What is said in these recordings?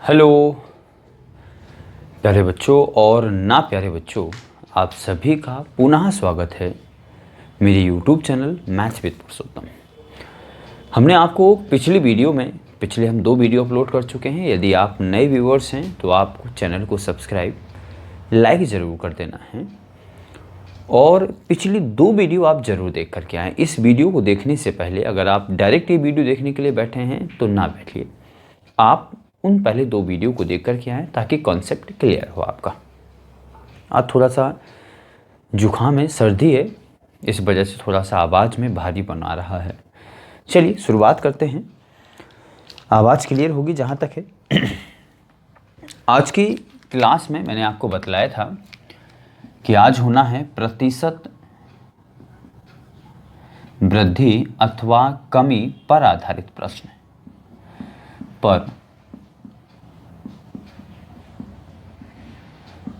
Hello प्यारे बच्चों और ना प्यारे बच्चों, आप सभी का पुनः स्वागत है मेरे YouTube चैनल मैथ्स विद पुरुषोत्तम। हमने आपको पिछले हम 2 वीडियो अपलोड कर चुके हैं। यदि आप नए व्यूअर्स हैं तो आप चैनल को सब्सक्राइब लाइक ज़रूर कर देना है और पिछली 2 वीडियो आप ज़रूर देख करके आएँ। इस वीडियो को देखने से पहले अगर आप डायरेक्ट ये वीडियो देखने के लिए बैठे हैं तो ना बैठिए, आप उन पहले 2 वीडियो को देख कर के आएँ ताकि कॉन्सेप्ट क्लियर हो आपका। आज थोड़ा सा जुकाम है, सर्दी है, इस वजह से थोड़ा सा आवाज़ में भारी बना रहा है। चलिए शुरुआत करते हैं। आवाज़ क्लियर होगी जहाँ तक है। आज की क्लास में मैंने आपको बतलाया था कि आज होना है प्रतिशत वृद्धि अथवा कमी पर आधारित प्रश्न पर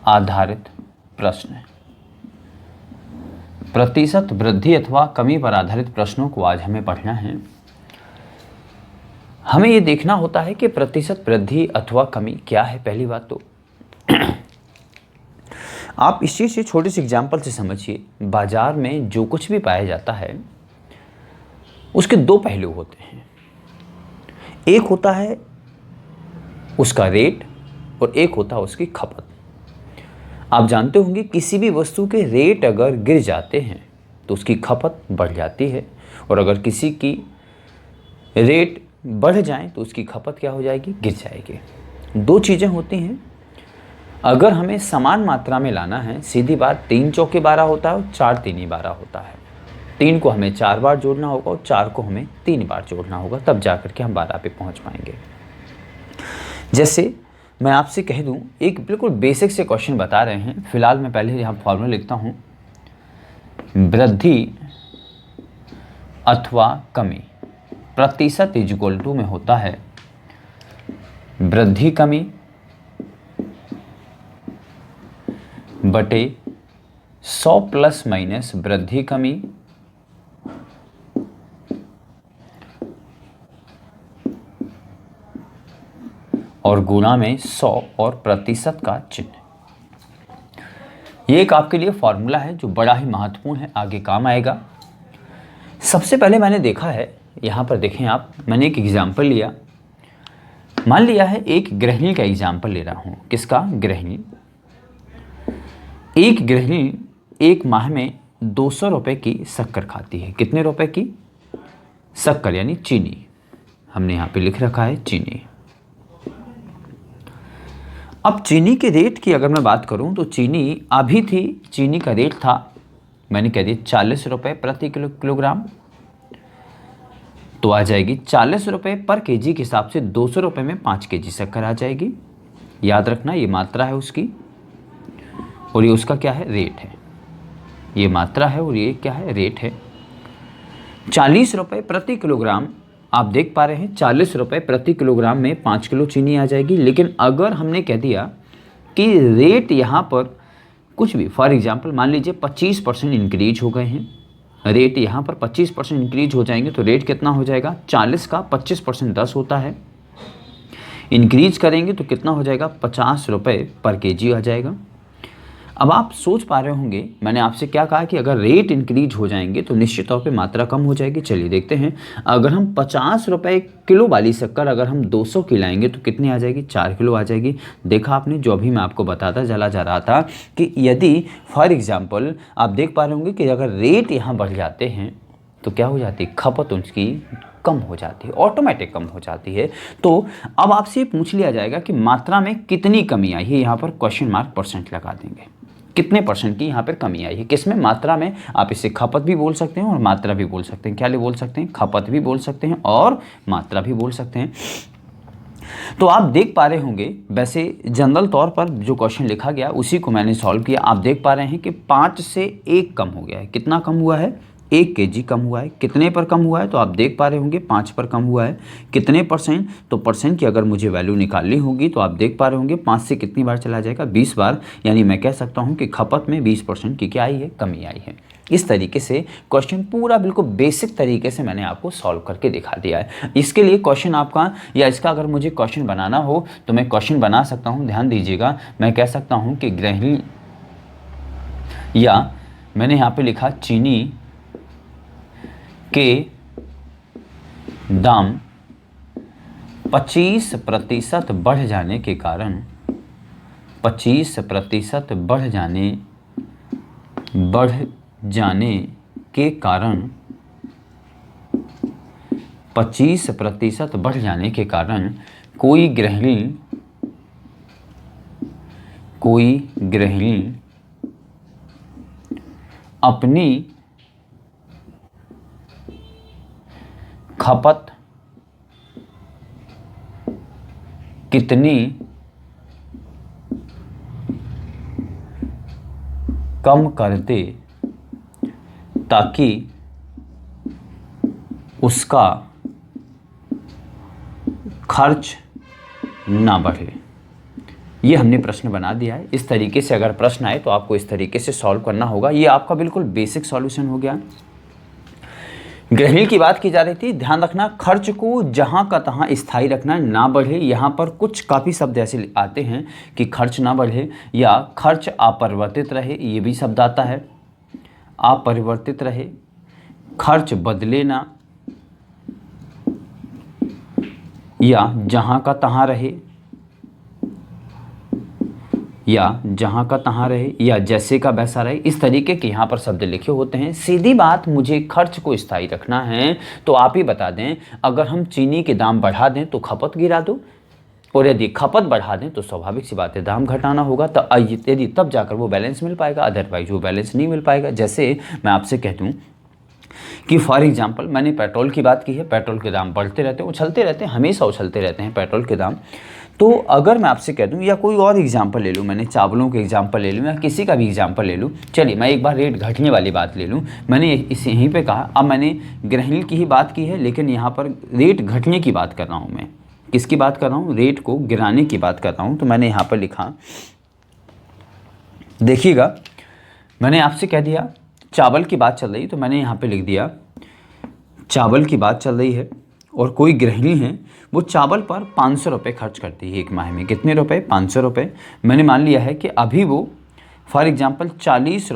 आधारित प्रश्न। प्रतिशत वृद्धि अथवा कमी पर आधारित प्रश्नों को आज हमें पढ़ना है। हमें ये देखना होता है कि प्रतिशत वृद्धि अथवा कमी क्या है। पहली बात तो आप इस चीज़ से छोटे से एग्जाम्पल से समझिए। बाजार में जो कुछ भी पाया जाता है उसके 2 पहलू होते हैं। एक होता है उसका रेट और एक होता है उसकी खपत। आप जानते होंगे किसी भी वस्तु के रेट अगर गिर जाते हैं तो उसकी खपत बढ़ जाती है और अगर किसी की रेट बढ़ जाए तो उसकी खपत क्या हो जाएगी, गिर जाएगी। 2 चीज़ें होती हैं। अगर हमें समान मात्रा में लाना है, सीधी बात 3 चौके 12 होता है और 4 तीनी 12 होता है। 3 को हमें 4 बार जोड़ना होगा और 4 को हमें 3 बार जोड़ना होगा, तब जा कर के हम 12 पे पहुंच पाएंगे। जैसे मैं आपसे कह दूं, एक बिल्कुल बेसिक से क्वेश्चन बता रहे हैं। फिलहाल मैं पहले यहाँ फॉर्मूला लिखता हूँ। वृद्धि अथवा कमी प्रतिशत इक्वल टू में होता है वृद्धि कमी बटे 100 प्लस माइनस वृद्धि कमी और गुणा में 100 और प्रतिशत का चिन्ह। ये एक आपके लिए फॉर्मूला है जो बड़ा ही महत्वपूर्ण है, आगे काम आएगा। सबसे पहले मैंने देखा है, यहाँ पर देखें आप, मैंने एक एग्जाम्पल लिया। मान लिया है एक गृहिणी का एग्जाम्पल ले रहा हूँ। किसका? गृहिणी। एक गृहिणी एक माह में 200 रुपये की शक्कर खाती है। कितने रुपए की? शक्कर यानी चीनी। हमने यहाँ पे लिख रखा है चीनी। अब चीनी के रेट की अगर मैं बात करूं तो चीनी अभी थी, चीनी का रेट था, मैंने कह दिया 40 रुपये प्रति किलोग्राम। तो आ जाएगी 40 रुपये पर केजी के हिसाब से 200 रुपये में 5 केजी शक्कर आ जाएगी। याद रखना ये मात्रा है उसकी और ये उसका क्या है, रेट है। ये मात्रा है और ये क्या है, रेट है। 40 रुपये प्रति किलोग्राम आप देख पा रहे हैं। 40 रुपये प्रति किलोग्राम में 5 किलो चीनी आ जाएगी। लेकिन अगर हमने कह दिया कि रेट यहाँ पर कुछ भी, फॉर एग्जांपल मान लीजिए 25% इंक्रीज हो गए हैं, रेट यहाँ पर 25% इंक्रीज हो जाएंगे तो रेट कितना हो जाएगा? 40 का 25% 10 होता है। इंक्रीज करेंगे तो कितना हो जाएगा? 50 रुपये पर केजी आ जाएगा। अब आप सोच पा रहे होंगे मैंने आपसे क्या कहा कि अगर रेट इंक्रीज हो जाएंगे तो निश्चित तौर पे मात्रा कम हो जाएगी। चलिए देखते हैं। अगर हम 50 रुपये किलो वाली शक्कर अगर हम 200 की लाएंगे तो कितनी आ जाएगी? 4 किलो आ जाएगी। देखा आपने, जो अभी मैं आपको बताता चला जा रहा था कि यदि फॉर एग्जाम्पल आप देख पा रहे होंगे कि अगर रेट यहाँ बढ़ जाते हैं तो क्या हो जाती है? खपत उनकी कम हो जाती है, ऑटोमेटिक कम हो जाती है। तो अब आपसे पूछ लिया जाएगा कि मात्रा में कितनी कमी आई है। यहाँ पर क्वेश्चन मार्क परसेंट लगा देंगे। कितने परसेंट की यहाँ पर कमी आई है? किसमें? मात्रा में। आप इसे खपत भी बोल सकते हैं और मात्रा भी बोल सकते हैं। क्या ले बोल सकते हैं? खपत भी बोल सकते हैं और मात्रा भी बोल सकते हैं। तो आप देख पा रहे होंगे, वैसे जनरल तौर पर जो क्वेश्चन लिखा गया उसी को मैंने सॉल्व किया। आप देख पा रहे हैं कि 5 से 1 कम हो गया है। कितना कम हुआ है? 1 केजी कम हुआ है। कितने पर कम हुआ है? तो आप देख पा रहे होंगे 5 पर कम हुआ है। कितने परसेंट? तो परसेंट की अगर मुझे वैल्यू निकालनी होगी तो आप देख पा रहे होंगे 5 से कितनी बार चला जाएगा? 20 बार। यानी मैं कह सकता हूं कि खपत में 20% की क्या आई है? कमी आई है। इस तरीके से क्वेश्चन पूरा बिल्कुल बेसिक तरीके से मैंने आपको सॉल्व करके दिखा दिया है। इसके लिए क्वेश्चन आपका या इसका अगर मुझे क्वेश्चन बनाना हो तो मैं क्वेश्चन बना सकता हूँ। ध्यान दीजिएगा, मैं कह सकता हूँ कि गृहिणी, या मैंने यहाँ पे लिखा चीनी के दाम 25% बढ़ जाने के कारण 25% बढ़ जाने के कारण 25% बढ़ जाने के कारण कोई गृहिणी अपनी खपत कितनी कम कर दे ताकि उसका खर्च ना बढ़े। ये हमने प्रश्न बना दिया है। इस तरीके से अगर प्रश्न आए तो आपको इस तरीके से सॉल्व करना होगा। ये आपका बिल्कुल बेसिक सॉल्यूशन हो गया। गृहिणी की बात की जा रही थी। ध्यान रखना, खर्च को जहां का तहां स्थायी रखना, ना बढ़े। यहाँ पर कुछ काफ़ी शब्द ऐसे आते हैं कि खर्च ना बढ़े या खर्च अपरिवर्तित रहे, ये भी शब्द आता है। अपरिवर्तित रहे, खर्च बदले ना, या जहां का तहां रहे, या जहाँ का तहाँ रहे, या जैसे का वैसा रहे। इस तरीके के यहाँ पर शब्द लिखे होते हैं। सीधी बात, मुझे खर्च को स्थायी रखना है तो आप ही बता दें, अगर हम चीनी के दाम बढ़ा दें तो खपत गिरा दो, और यदि खपत बढ़ा दें तो स्वाभाविक सी बात है दाम घटाना होगा। तो यदि तब जाकर वो बैलेंस मिल पाएगा, अदरवाइज वो बैलेंस नहीं मिल पाएगा। जैसे मैं आपसे कह दूँ कि फॉर एग्जांपल मैंने पेट्रोल की बात की है। पेट्रोल के दाम बढ़ते रहते हैं, उछलते रहते हैं, हमेशा उछलते रहते हैं पेट्रोल के दाम। तो अगर मैं आपसे कह दूं, या कोई और एग्जांपल ले लूं, मैंने चावलों के एग्जांपल ले लूं या किसी का भी एग्जांपल ले लूं। चलिए मैं एक बार रेट घटने वाली बात ले लूं। मैंने इस यहीं पे कहा, अब मैंने गृहिणी की ही बात की है, लेकिन यहाँ पर रेट घटने की बात कर रहा हूँ। मैं किसकी बात कर रहा हूँ? रेट को गिराने की बात कर रहा हूँ। तो मैंने यहाँ पर लिखा, देखिएगा, मैंने आपसे कह दिया चावल की बात चल रही, तो मैंने यहाँ पे लिख दिया चावल की बात चल रही है और कोई गृहिणी है, वो चावल पर 500 रुपये खर्च करती है एक माह में। कितने रुपए? 500 रुपये। मैंने मान लिया है कि अभी वो फॉर एग्जांपल 40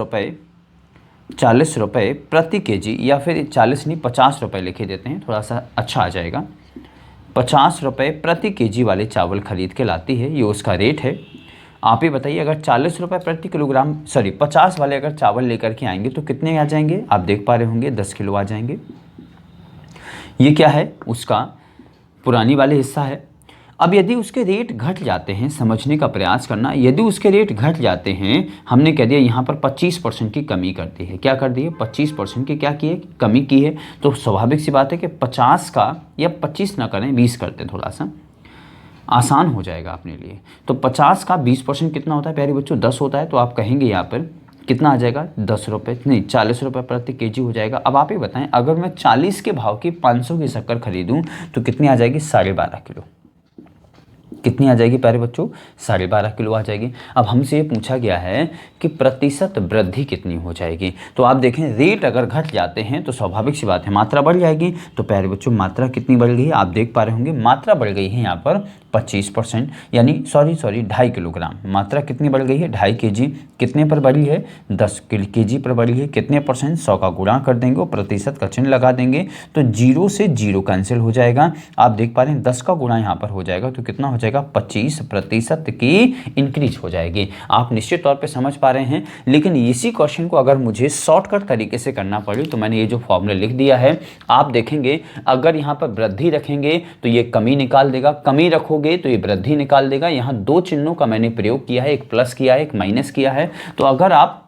रुपये प्रति केजी, या फिर 40 नहीं 50 रुपये लिखे देते हैं, थोड़ा सा अच्छा आ जाएगा। 50 रुपये प्रति केजी वाले चावल खरीद के लाती है, ये उसका रेट है। आप ही बताइए, अगर 40 रुपये प्रति किलोग्राम, 50 वाले अगर चावल लेकर के आएंगे तो कितने आ जाएंगे? आप देख पा रहे होंगे 10 किलो आ जाएंगे। ये क्या है? उसका पुरानी वाले हिस्सा है। अब यदि उसके रेट घट जाते हैं, समझने का प्रयास करना, यदि उसके रेट घट जाते हैं, हमने कह दिया यहाँ पर 25% की कमी कर दी है। क्या कर दी है? 25% की क्या की है? कमी की है। तो स्वाभाविक सी बात है कि 50 का, या 25 ना करें 20 करते हैं, थोड़ा सा आसान हो जाएगा अपने लिए। तो 50 का 20% कितना होता है प्यारे बच्चों? 10 होता है। तो आप कहेंगे यहाँ पर कितना आ जाएगा? 10 रुपये नहीं 40 रुपये प्रति केजी हो जाएगा। अब आप ही बताएं, अगर मैं 40 के भाव की 500 की शक्कर खरीदूं तो कितनी आ जाएगी? 12.5 किलो। कितनी आ जाएगी प्यारे बच्चों? 12.5 किलो आ जाएगी। अब हमसे ये पूछा गया है कि प्रतिशत वृद्धि कितनी हो जाएगी। तो आप देखें, रेट अगर घट जाते हैं तो स्वाभाविक सी बात है मात्रा बढ़ जाएगी। तो प्यारे बच्चों मात्रा कितनी बढ़ गई है? आप देख पा रहे होंगे मात्रा बढ़ गई है यहाँ पर 25%, यानी सॉरी 2.5 किलोग्राम। मात्रा कितनी बढ़ गई है? 2.5 केजी। कितने पर बढ़ी है? 10 केजी पर बढ़ी है। कितने परसेंट? 100 का गुणा कर देंगे और प्रतिशत का चिन्ह लगा देंगे तो 0 से 0 कैंसिल हो जाएगा। आप देख पा रहे हैं 10 का गुणा यहाँ पर हो जाएगा तो कितना हो जाएगा? 25% की इंक्रीज हो जाएगी। आप निश्चित तौर पे समझ पा रहे हैं। लेकिन इसी क्वेश्चन को अगर मुझे शॉर्टकट तरीके से करना पड़े तो मैंने ये जो फॉर्मूला लिख दिया है, आप देखेंगे अगर यहाँ पर वृद्धि रखेंगे तो ये कमी निकाल देगा, कमी रखोगे तो ये वृद्धि निकाल देगा। यहाँ दो चिन्हों का मैंने प्रयोग किया है, एक प्लस किया है, एक माइनस किया है। तो अगर आप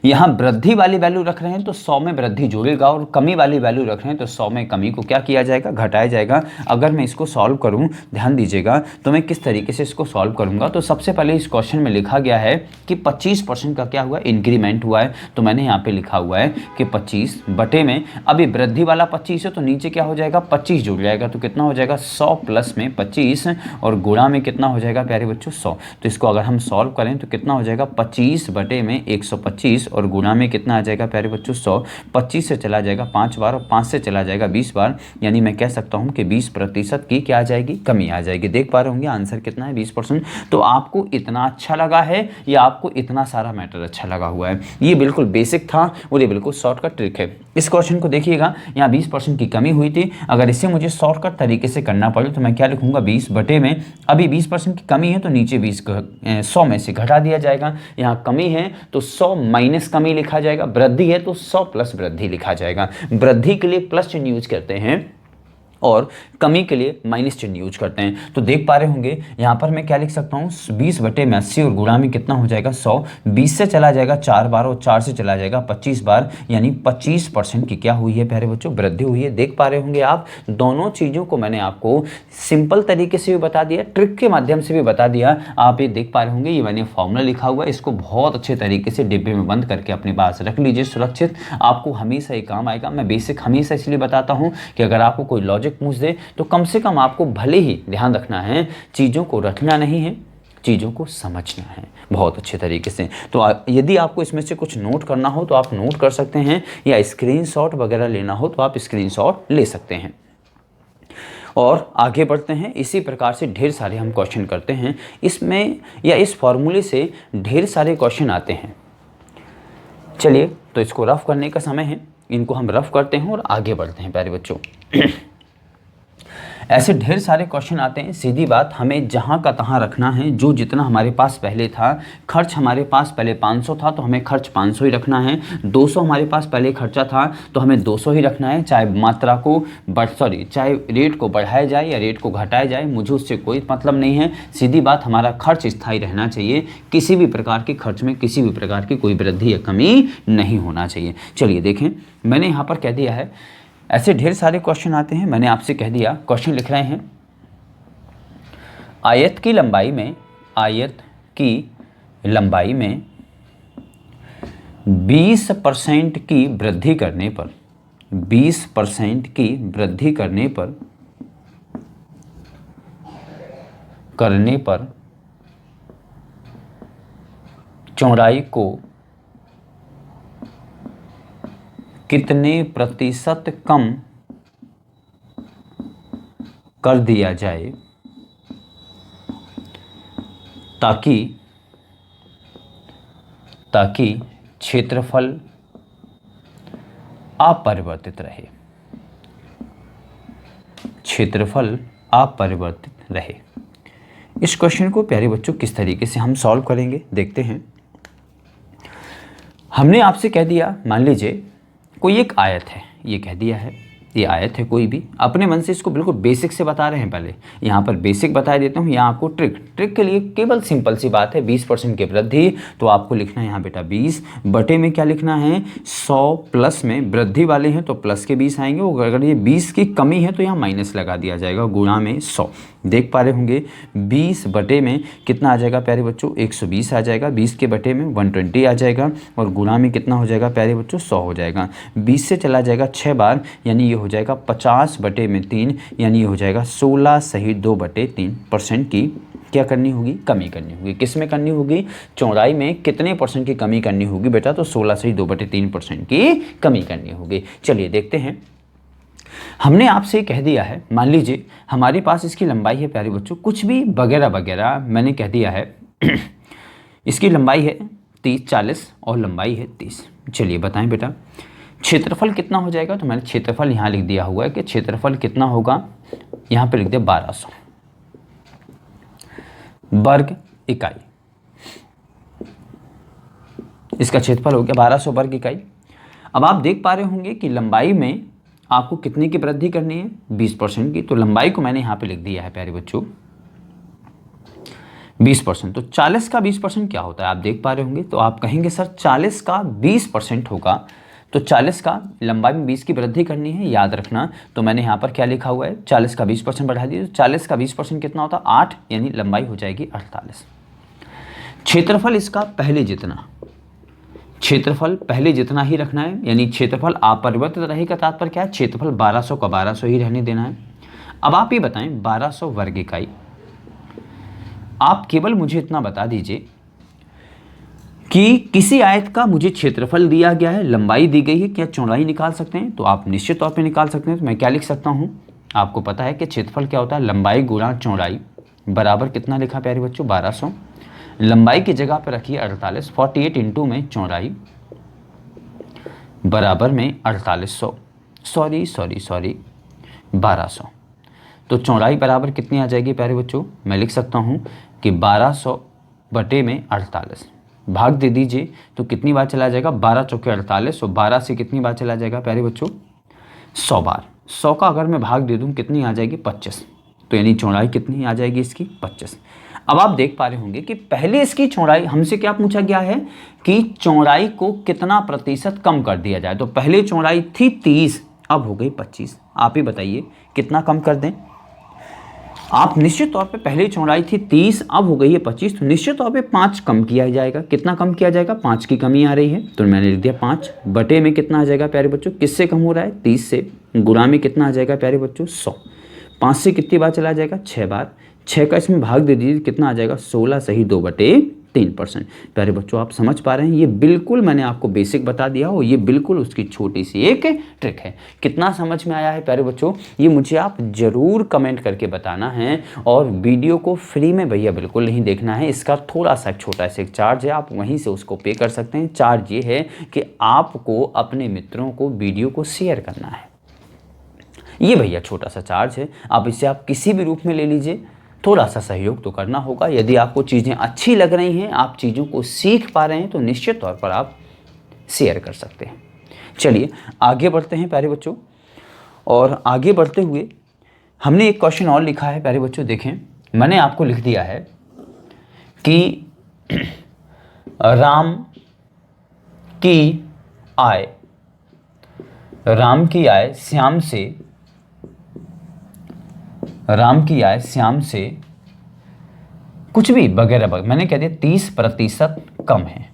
यहाँ वृद्धि वाली वैल्यू रख रहे हैं तो 100 में वृद्धि जोड़ेगा, और कमी वाली वैल्यू रख रहे हैं तो 100 में कमी को क्या किया जाएगा? घटाया जाएगा। अगर मैं इसको सॉल्व करूं, ध्यान दीजिएगा, तो मैं किस तरीके से इसको सॉल्व करूंगा। तो सबसे पहले इस क्वेश्चन में लिखा गया है कि 25% का क्या हुआ? इंक्रीमेंट हुआ है। तो मैंने यहाँ पे लिखा हुआ है कि 25 बटे में, अभी वृद्धि वाला 25 है तो नीचे क्या हो जाएगा? 25 जुड़ जाएगा। तो कितना हो जाएगा? 100 प्लस में 25 और गुणा में कितना हो जाएगा प्यारे बच्चों? 100। तो इसको अगर हम सॉल्व करें तो कितना हो जाएगा? 25 बटे में 125 और गुणा में कितना आ जाएगा प्यारे बच्चों 100। 25 से चला जाएगा 5 बार और 5 से चला जाएगा 20 बार, यानी मैं कह सकता हूँ कि 20% की क्या आ जाएगी, कमी आ जाएगी। देख पा रहे होंगे आंसर कितना है 20%। तो आपको इतना अच्छा लगा है या आपको इतना सारा मैटर अच्छा लगा हुआ है? ये बिल्कुल बेसिक था और ये बिल्कुल शॉर्टकट ट्रिक है। इस क्वेश्चन को देखिएगा, यहाँ 20% की कमी हुई थी। अगर इसे मुझे शॉर्टकट तरीके से करना पड़े तो मैं क्या लिखूंगा, 20 बटे में, अभी 20% की कमी है तो नीचे 100 में से घटा दिया जाएगा। यहाँ कमी है तो 100 माइनस कमी लिखा जाएगा, वृद्धि है तो 100 प्लस वृद्धि लिखा जाएगा। वृद्धि के लिए प्लस चिन्ह यूज करते हैं और कमी के लिए माइनस चिन्ह यूज करते हैं। तो देख पा रहे होंगे यहाँ पर मैं क्या लिख सकता हूँ, 20 बटे में 80 और गुणा में कितना हो जाएगा 100। 20 से चला जाएगा 4 बार और 4 से चला जाएगा 25 बार, यानी 25% की क्या हुई है प्यारे बच्चों, वृद्धि हुई है। देख पा रहे होंगे आप, दोनों चीज़ों को मैंने आपको सिंपल तरीके से भी बता दिया, ट्रिक के माध्यम से भी बता दिया। आप ये देख पा रहे होंगे, ये मैंने फॉर्मूला लिखा हुआ है, इसको बहुत अच्छे तरीके से डिब्बे में बंद करके अपने पास रख लीजिए सुरक्षित। आपको हमेशा ये काम आएगा। मैं बेसिक हमेशा इसलिए बताता हूँ कि अगर आपको कोई लॉजिक पूछ दे तो कम से कम आपको भले ही ध्यान रखना है, चीज़ों को रखना नहीं है, चीज़ों को समझना है बहुत अच्छे तरीके से। तो यदि आपको इसमें से कुछ नोट करना हो तो आप नोट कर सकते हैं, या स्क्रीनशॉट वगैरह लेना हो तो आप स्क्रीनशॉट ले सकते हैं। और आगे बढ़ते हैं। इसी प्रकार से ढेर सारे हम क्वेश्चन करते हैं इसमें, या इस फॉर्मूले से ढेर सारे क्वेश्चन आते हैं। चलिए तो इसको रफ करने का समय है, इनको हम रफ करते हैं और आगे बढ़ते हैं प्यारे बच्चों। ऐसे ढेर सारे क्वेश्चन आते हैं। सीधी बात, हमें जहाँ का तहाँ रखना है। जो जितना हमारे पास पहले था, खर्च हमारे पास पहले 500 था तो हमें खर्च 500 ही रखना है। 200 हमारे पास पहले खर्चा था तो हमें 200 ही रखना है। चाहे मात्रा को चाहे रेट को बढ़ाया जाए या रेट को घटाया जाए, मुझे उससे कोई मतलब नहीं है। सीधी बात, हमारा खर्च स्थायी रहना चाहिए। किसी भी प्रकार के खर्च में किसी भी प्रकार की कोई वृद्धि या कमी नहीं होना चाहिए। चलिए देखें, मैंने यहाँ पर कह दिया है, ऐसे ढेर सारे क्वेश्चन आते हैं। मैंने आपसे कह दिया, क्वेश्चन लिख रहे हैं, आयत की लंबाई में 20% की वृद्धि करने पर 20% की वृद्धि करने पर चौड़ाई को कितने प्रतिशत कम कर दिया जाए ताकि क्षेत्रफल अपरिवर्तित रहे। क्षेत्रफल अपरिवर्तित रहे। इस क्वेश्चन को प्यारे बच्चों किस तरीके से हम सॉल्व करेंगे देखते हैं। हमने आपसे कह दिया, मान लीजिए कोई एक आयत है, ये कह दिया है ये आयत है कोई भी, अपने मन से इसको बिल्कुल बेसिक से बता रहे हैं। पहले यहाँ पर बेसिक बता देता हूँ, यहाँ आपको ट्रिक के लिए केवल सिंपल सी बात है, 20% की वृद्धि। तो आपको लिखना है यहाँ बेटा 20 बटे में क्या लिखना है 100, प्लस में वृद्धि वाले हैं तो प्लस के 20 आएंगे, और अगर ये 20 की कमी है तो यहाँ माइनस लगा दिया जाएगा, गुणा में 100। देख पा रहे होंगे 20 बटे में कितना आ जाएगा प्यारे बच्चों 120 आ जाएगा, 20 के बटे में 120 आ जाएगा, और गुणा में कितना हो जाएगा प्यारे बच्चों 100 हो जाएगा। 20 से चला जाएगा 6 बार, यानी ये हो जाएगा 50 बटे में 3, यानी ये हो जाएगा 16 सही 2/3% की क्या करनी होगी, कमी करनी होगी। किस में करनी होगी, चौड़ाई में कितने % की कमी करनी होगी बेटा, तो 16 सही 2/3% की कमी करनी होगी। चलिए देखते हैं। हमने आपसे कह दिया है, मान लीजिए हमारे पास इसकी लंबाई है प्यारे बच्चों कुछ भी वगैरह वगैरह, मैंने कह दिया है इसकी लंबाई है 30-40 और लंबाई है 30। चलिए बताएं बेटा क्षेत्रफल कितना हो जाएगा, तो मैंने क्षेत्रफल यहाँ लिख दिया हुआ है कि क्षेत्रफल कितना होगा, यहाँ पे लिख दिया 1200 वर्ग इकाई। इसका क्षेत्रफल हो गया 1200 वर्ग इकाई। अब आप देख पा रहे होंगे कि लंबाई में आपको कितने की वृद्धि करनी है, 20% की। तो लंबाई को मैंने यहाँ पे लिख दिया है प्यारे बच्चों 20%। तो 40 का 20% क्या होता है आप देख पा रहे होंगे। तो आप कहेंगे सर 40 का 20% होगा, तो 40 का लंबाई में 20 की वृद्धि करनी है, याद रखना। तो मैंने यहाँ पर क्या लिखा हुआ है 40 का 20% बढ़ा दिया, तो 40 का 20% कितना होता है 8, यानी लंबाई हो जाएगी 48। क्षेत्रफल इसका पहले जितना ही रखना है, यानी क्षेत्रफल अपरिवर्तित रहेगा। तात्पर्य क्या है, क्षेत्रफल 1200 का 1200 ही रहने देना है। अब आप ये बताएं 1200 वर्ग इकाई, आप केवल मुझे इतना बता दीजिए कि किसी आयत का मुझे क्षेत्रफल दिया गया है, लंबाई दी गई है, क्या चौड़ाई निकाल सकते हैं? तो आप निश्चित तौर पे निकाल सकते हैं। तो मैं क्या लिख सकता हूँ, आपको पता है कि क्षेत्रफल क्या होता है, लंबाई गुणा चौड़ाई बराबर कितना लिखा प्यारे बच्चों, 1200। लंबाई की जगह पर रखिए 48, 48 इंटू में चौड़ाई बराबर में 4800, सॉरी 1200। तो चौड़ाई बराबर कितनी आ जाएगी प्यारे बच्चों, मैं लिख सकता हूँ कि 1200 बटे में 48, भाग दे दीजिए तो कितनी बार चला जाएगा, 12 चौके 48, और 12 से कितनी बार चला जाएगा प्यारे बच्चों, 100 बार। 100 का अगर मैं भाग दे दूँ कितनी आ जाएगी, 25। तो यानी चौड़ाई कितनी आ जाएगी इसकी, 25। अब आप देख पा रहे होंगे कि पहले इसकी चौड़ाई हमसे क्या पूछा गया है कि चौड़ाई को कितना प्रतिशत कम कर दिया जाए। तो पहले चौड़ाई थी 30, अब हो गई 25। आप ही बताइए कितना कम कर दें। आप निश्चित तौर पे पहले चौड़ाई थी 30, अब हो गई है 25, तो निश्चित तौर पे 5 कम किया जाएगा। कितना कम किया जाएगा, 5 की कमी आ रही है, तो मैंने लिख दिया 5 बटे में कितना आ जाएगा प्यारे बच्चों, किससे कम हो रहा है, 30 से, गुणा में कितना आ जाएगा प्यारे बच्चों, 100। 5 से कितनी बार चला जाएगा, 6 बार। 6 का इसमें भाग दे दीजिए, कितना आ जाएगा, 16 सही 2/3%। प्यारे बच्चों आप समझ पा रहे हैं, ये बिल्कुल मैंने आपको बेसिक बता दिया हो, ये बिल्कुल उसकी छोटी सी एक ट्रिक है। कितना समझ में आया है प्यारे बच्चों, ये मुझे आप ज़रूर कमेंट करके बताना है। और वीडियो को फ्री में भैया बिल्कुल नहीं देखना है, इसका थोड़ा सा छोटा सा एक चार्ज है, आप वहीं से उसको पे कर सकते हैं। चार्ज ये है कि आपको अपने मित्रों को वीडियो को शेयर करना है, ये भैया छोटा सा चार्ज है। आप इसे आप किसी भी रूप में ले लीजिए, थोड़ा सा सहयोग तो करना होगा। यदि आपको चीज़ें अच्छी लग रही हैं, आप चीज़ों को सीख पा रहे हैं, तो निश्चित तौर पर आप शेयर कर सकते हैं। चलिए आगे बढ़ते हैं प्यारे बच्चों, और आगे बढ़ते हुए हमने एक क्वेश्चन और लिखा है प्यारे बच्चों। देखें, मैंने आपको लिख दिया है कि राम की आय श्याम से कुछ भी वगैरह मैंने कह दिया 30% कम है।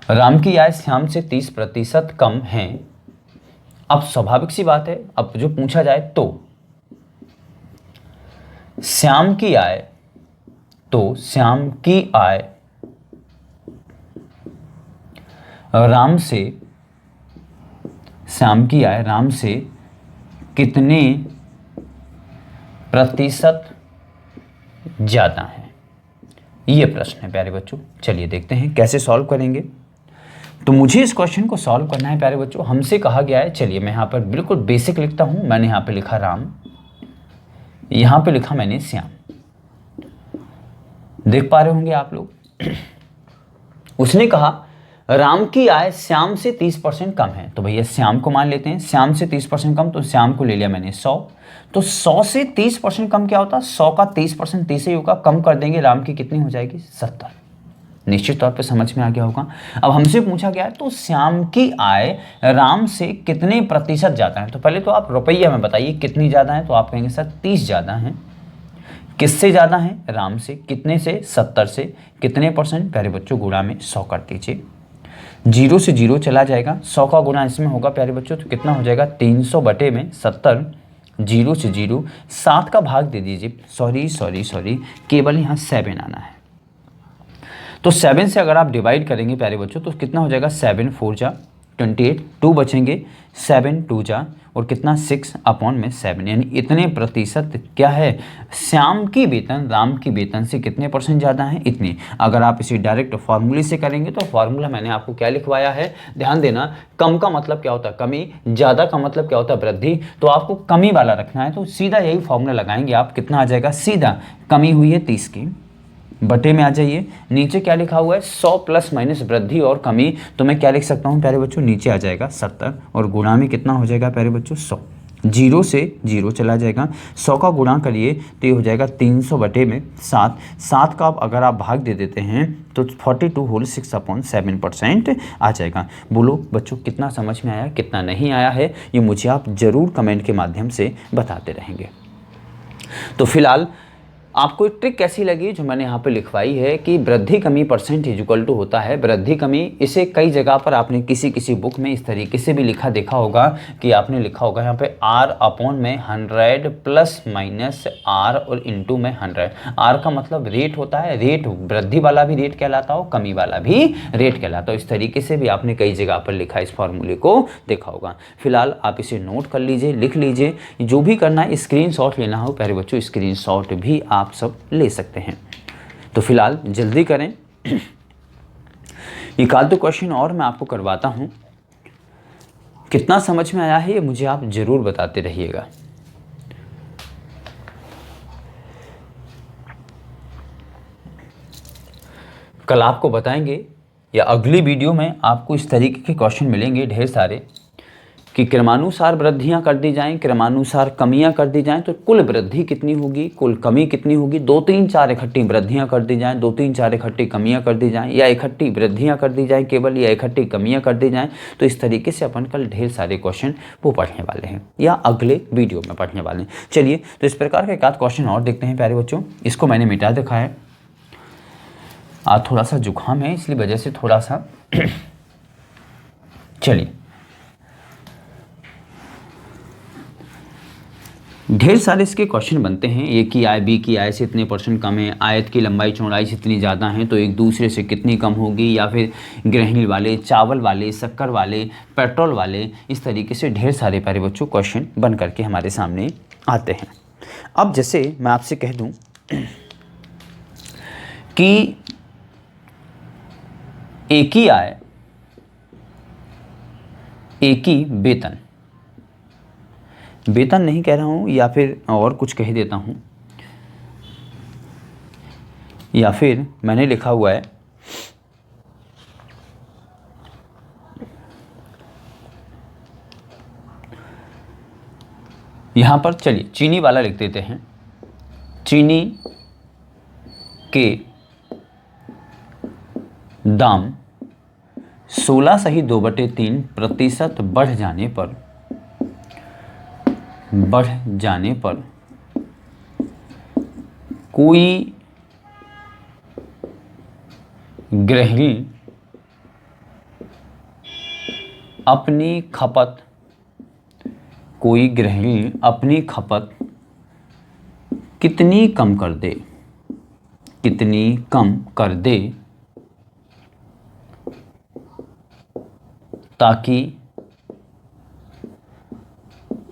राम की आय श्याम से 30% कम है। अब स्वाभाविक सी बात है, अब जो पूछा जाए तो श्याम की आय राम से कितने प्रतिशत ज़्यादा है, ये प्रश्न है प्यारे बच्चों। चलिए देखते हैं कैसे सॉल्व करेंगे। तो मुझे इस क्वेश्चन को सॉल्व करना है प्यारे बच्चों। हमसे कहा गया है, चलिए मैं यहाँ पर बिल्कुल बेसिक लिखता हूँ। मैंने यहाँ पे लिखा राम, यहाँ पे लिखा मैंने श्याम, देख पा रहे होंगे आप लोग। उसने कहा राम की आय श्याम से 30% कम है, तो भैया श्याम को मान लेते हैं। श्याम से 30% कम, तो श्याम को ले लिया मैंने 100। तो 100 से 30% कम क्या होता है, 100 का 30% 30 ही होगा, कम कर देंगे, राम की कितनी हो जाएगी, 70। निश्चित तौर पे समझ में आ गया होगा। अब हमसे पूछा गया है तो श्याम की आय राम से कितने प्रतिशत ज़्यादा है। तो पहले तो आप रुपया में बताइए कितनी ज़्यादा है, तो आप कहेंगे सर 30 ज़्यादा है। किससे ज़्यादा है, राम से। कितने से, 70 से। कितने परसेंट प्यारे बच्चों, गुणा में 100 कर दीजिए। 0 से 0 चला जाएगा, 100 का गुणा इसमें होगा प्यारे बच्चों, तो कितना हो जाएगा, 300 बटे में 70। 0 से 0, 7 का भाग दे दीजिए, सॉरी केवल यहाँ 7 आना है। तो 7 से अगर आप डिवाइड करेंगे प्यारे बच्चों, तो कितना हो जाएगा, 7 4 जा 28, 2 बचेंगे, 7 2 जा, और कितना 6/7, यानी इतने प्रतिशत क्या है, श्याम की वेतन राम की वेतन से कितने परसेंट ज़्यादा है, इतने। अगर आप इसे डायरेक्ट फार्मूले से करेंगे, तो फार्मूला मैंने आपको क्या लिखवाया है, ध्यान देना। कम का मतलब क्या होता है, कमी। ज़्यादा का मतलब क्या होता है, वृद्धि। तो आपको कमी वाला रखना है, तो सीधा यही फार्मूला लगाएंगे आप। कितना आ जाएगा, सीधा कमी हुई है 30 की, बटे में आ जाइए। नीचे क्या लिखा हुआ है, 100 प्लस माइनस वृद्धि और कमी, तो मैं क्या लिख सकता हूँ प्यारे बच्चों, नीचे आ जाएगा 70, और गुणा में कितना हो जाएगा प्यारे बच्चों, 100। 0 से 0 चला जाएगा, 100 का गुणा करिए तो ये हो जाएगा 300 बटे में 7। 7 का अगर आप भाग दे देते हैं तो 42 होल 6/7% आ जाएगा। बोलो बच्चों कितना समझ में आया, कितना नहीं आया है, ये मुझे आप ज़रूर कमेंट के माध्यम से बताते रहेंगे। तो फिलहाल आपको एक ट्रिक कैसी लगी जो मैंने यहाँ पे लिखवाई है कि वृद्धि कमी परसेंट इज इक्वल टू होता है वृद्धि कमी। इसे कई जगह पर आपने किसी बुक में इस तरीके से भी लिखा देखा होगा कि आपने लिखा होगा यहाँ पे r अपॉन में 100 प्लस माइनस r और इंटू में 100। r का मतलब रेट होता है, रेट वृद्धि वाला भी रेट कहलाता हो, कमी वाला भी रेट कहलाता हो। इस तरीके से भी आपने कई जगह पर लिखा इस फॉर्मूले को देखा होगा। फिलहाल आप इसे नोट कर लीजिए, लिख लीजिए। जो भी करना है स्क्रीनशॉट लेना हो प्यारे बच्चों स्क्रीनशॉट भी आप सब ले सकते हैं। तो फिलहाल जल्दी करें। एक आध क्वेश्चन और मैं आपको करवाता हूं। कितना समझ में आया है ये मुझे आप जरूर बताते रहिएगा। कल आपको बताएंगे या अगली वीडियो में आपको इस तरीके के क्वेश्चन मिलेंगे ढेर सारे कि क्रमानुसार वृद्धियां कर दी जाएं, क्रमानुसार कमियां कर दी जाएं तो कुल वृद्धि कितनी होगी, कुल कमी कितनी होगी। 2 3 4 इकट्ठी वृद्धियां कर दी जाएं, 2 3 4 इकट्ठी कमियां कर दी जाएं, या इकट्ठी वृद्धियां कर दी जाएं केवल, या इकट्ठी कमियां कर दी जाएं। तो इस तरीके से अपन कल ढेर सारे क्वेश्चन वो पढ़ने वाले हैं या अगले वीडियो में पढ़ने वाले हैं। चलिए तो इस प्रकार का एक आध क्वेश्चन और देखते हैं प्यारे बच्चों। इसको मैंने मिटा दिखा है, आज थोड़ा सा जुकाम है इसलिए वजह से थोड़ा सा चलिए ढेर सारे इसके क्वेश्चन बनते हैं। ए की आय बी की आय से इतने % कम है, आयत की लंबाई चौड़ाई से इतनी ज़्यादा है तो एक दूसरे से कितनी कम होगी, या फिर गृहिणी वाले, चावल वाले, शक्कर वाले, पेट्रोल वाले। इस तरीके से ढेर सारे प्यारे बच्चों क्वेश्चन बन करके हमारे सामने आते हैं। अब जैसे मैं आपसे कह दूँ कि एक ही आय, एक ही वेतन, वेतन नहीं कह रहा हूं या फिर और कुछ कह देता हूं, या फिर मैंने लिखा हुआ है यहां पर, चलिए चीनी वाला लिख देते हैं। चीनी के दाम 16.2/3% बढ़ जाने पर कोई गृहिणी अपनी खपत कितनी कम कर दे ताकि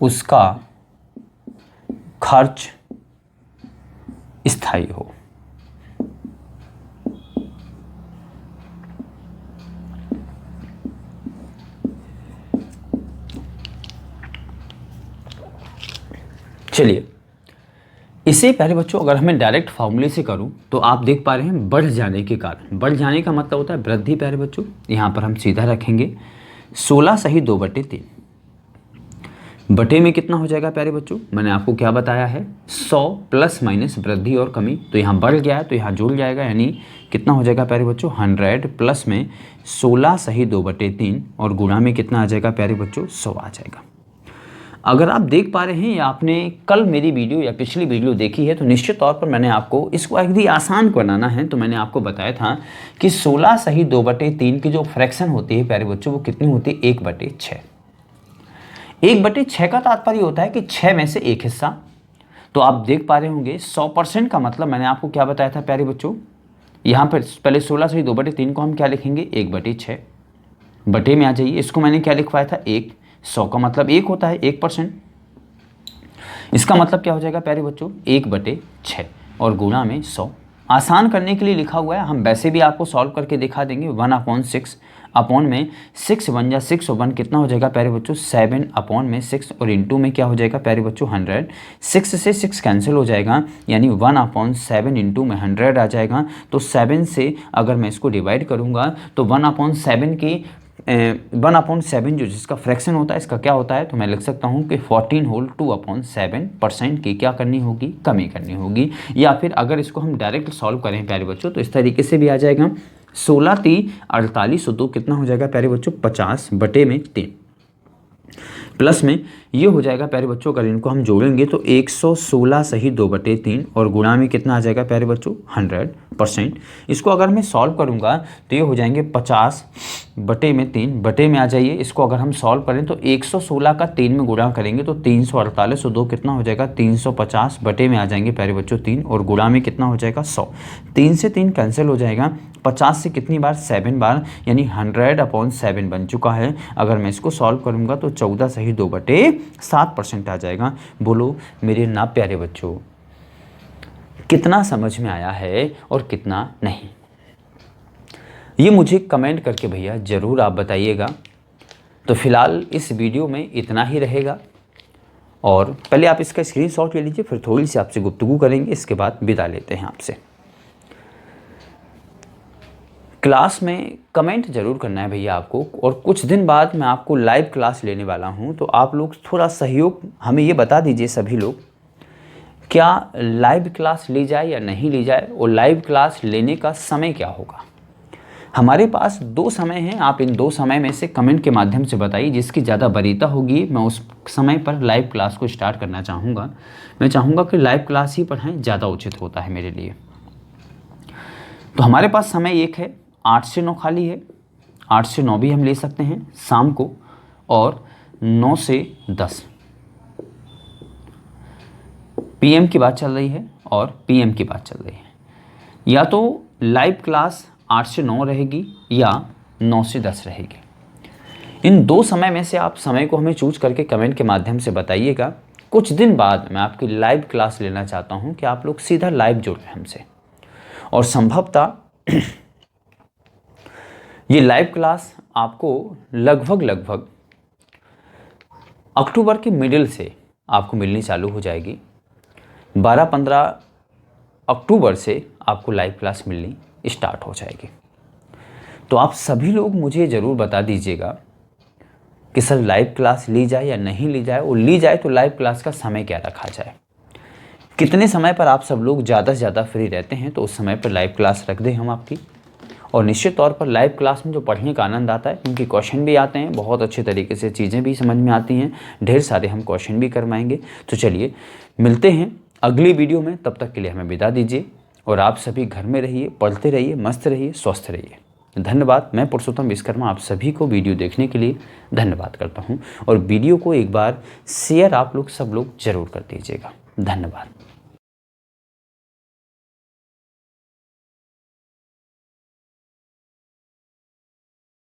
उसका खर्च स्थायी हो। चलिए इसे पहले बच्चों अगर हमें डायरेक्ट फार्मूले से करूं तो आप देख पा रहे हैं बढ़ जाने के कारण, बढ़ जाने का मतलब होता है वृद्धि। प्यारे बच्चों यहां पर हम सीधा रखेंगे 16/2/3 बटे में कितना हो जाएगा प्यारे बच्चों, मैंने आपको क्या बताया है 100 प्लस माइनस वृद्धि और कमी। तो यहाँ बढ़ गया है तो यहाँ जुड़ जाएगा, यानी कितना हो जाएगा प्यारे बच्चों 100 प्लस में 16/2/3 और गुणा में कितना आ जाएगा प्यारे बच्चों 100 आ जाएगा। अगर आप देख पा रहे हैं या आपने कल मेरी वीडियो या पिछली वीडियो देखी है तो निश्चित तौर पर मैंने आपको इसको एक भी आसान बनाना है। तो मैंने आपको बताया था कि 16/2/3 की जो फ्रैक्शन होती है प्यारे बच्चों वो कितनी होती है 1/6। 1/6 का तात्पर्य होता है कि 6 में से एक हिस्सा। तो आप देख पा रहे होंगे 100% का मतलब मैंने आपको क्या बताया था प्यारे बच्चों, यहाँ पर पहले 16/2/3 को हम क्या लिखेंगे 1/6 बटे में आ जाइए। इसको मैंने क्या लिखवाया था 1, 100 का मतलब 1 होता है 1%। इसका मतलब क्या हो जाएगा प्यारे बच्चों 1/6 और गुणा में 100। आसान करने के लिए लिखा हुआ है, हम वैसे भी आपको सॉल्व करके दिखा देंगे। 1/6 अपॉन में 6 1 जा 6 और 1 कितना हो जाएगा प्यारे बच्चों 7 अपॉन में 6 और इंटू में क्या हो जाएगा प्यारे बच्चों 100। 6 से 6 कैंसिल हो जाएगा यानी 1/7 इंटू में 100 आ जाएगा। तो 7 से अगर मैं इसको डिवाइड करूँगा तो 1/7 की 1/7 जो जिसका फ्रैक्शन होता है इसका क्या होता है, तो मैं लिख सकता हूँ कि 14 होल 2/7% की क्या करनी होगी कमी करनी होगी। या फिर अगर इसको हम डायरेक्ट सॉल्व करें प्यारे बच्चों तो इस तरीके से भी आ जाएगा 16 3 48 और 2 कितना हो जाएगा प्यारे बच्चों 50 बटे में 3। प्लस में ये हो जाएगा प्यारे बच्चों, अगर इनको हम जोड़ेंगे तो 116 सही 2/3 और गुणा में कितना आ जाएगा प्यारे बच्चों 100%। इसको अगर मैं सॉल्व करूँगा तो ये हो जाएंगे 50/3 बटे में आ जाइए। इसको अगर हम सॉल्व करें तो 116 का 3 में गुणा करेंगे तो 348 और 2 कितना हो जाएगा 350 बटे में आ जाएंगे प्यारे बच्चों 3 और गुणा में कितना हो जाएगा 100। 3 से 3 कैंसिल हो जाएगा, 50 से कितनी बार 7 बार, यानी 100/7 बन चुका है। अगर मैं इसको सॉल्व करूंगा तो 14 सही 2/7% आ जाएगा। बोलो मेरे ना प्यारे बच्चों, कितना समझ में आया है और कितना नहीं, ये मुझे कमेंट करके भैया ज़रूर आप बताइएगा। तो फिलहाल इस वीडियो में इतना ही रहेगा, और पहले आप इसका स्क्रीनशॉट ले लीजिए, फिर थोड़ी सी आपसे गुफ्तगू करेंगे, इसके बाद विदा लेते हैं आपसे। क्लास में कमेंट ज़रूर करना है भैया आपको, और कुछ दिन बाद मैं आपको लाइव क्लास लेने वाला हूं, तो आप लोग थोड़ा सहयोग हमें ये बता दीजिए सभी लोग, क्या लाइव क्लास ली जाए या नहीं ली जाए, और लाइव क्लास लेने का समय क्या होगा। हमारे पास 2 समय हैं, आप इन 2 समय में से कमेंट के माध्यम से बताइए, जिसकी ज़्यादा वरीयता होगी मैं उस समय पर लाइव क्लास को स्टार्ट करना चाहूँगा। मैं चाहूँगा कि लाइव क्लास ही पढ़ाएँ, ज़्यादा उचित होता है मेरे लिए। तो हमारे पास समय एक है, 8 से 9 खाली है, 8 से 9 भी हम ले सकते हैं शाम को, और 9 से 10 पीएम की बात चल रही है और पीएम की बात चल रही है। या तो लाइव क्लास 8 से 9 रहेगी या 9 से 10 रहेगी। इन 2 समय में से आप समय को हमें चूज करके कमेंट के माध्यम से बताइएगा। कुछ दिन बाद मैं आपकी लाइव क्लास लेना चाहता हूं कि आप लोग सीधा लाइव जुड़े हमसे, और संभवतः ये लाइव क्लास आपको लगभग अक्टूबर के मिडिल से आपको मिलनी चालू हो जाएगी। 12-15 अक्टूबर से आपको लाइव क्लास मिलनी स्टार्ट हो जाएगी। तो आप सभी लोग मुझे ज़रूर बता दीजिएगा कि सर लाइव क्लास ली जाए या नहीं ली जाए, और ली जाए तो लाइव क्लास का समय क्या रखा जाए, कितने समय पर आप सब लोग ज़्यादा से ज़्यादा फ्री रहते हैं तो उस समय पर लाइव क्लास रख दें हम आपकी। और निश्चित तौर पर लाइव क्लास में जो पढ़ने का आनंद आता है, उनके क्वेश्चन भी आते हैं, बहुत अच्छे तरीके से चीज़ें भी समझ में आती हैं, ढेर सारे हम क्वेश्चन भी करवाएंगे। तो चलिए मिलते हैं अगली वीडियो में, तब तक के लिए हमें विदा दीजिए, और आप सभी घर में रहिए, पढ़ते रहिए, मस्त रहिए, स्वस्थ रहिए। धन्यवाद। मैं पुरुषोत्तम विश्वकर्मा आप सभी को वीडियो देखने के लिए धन्यवाद करता हूँ, और वीडियो को एक बार शेयर आप लोग सब लोग ज़रूर कर दीजिएगा। धन्यवाद।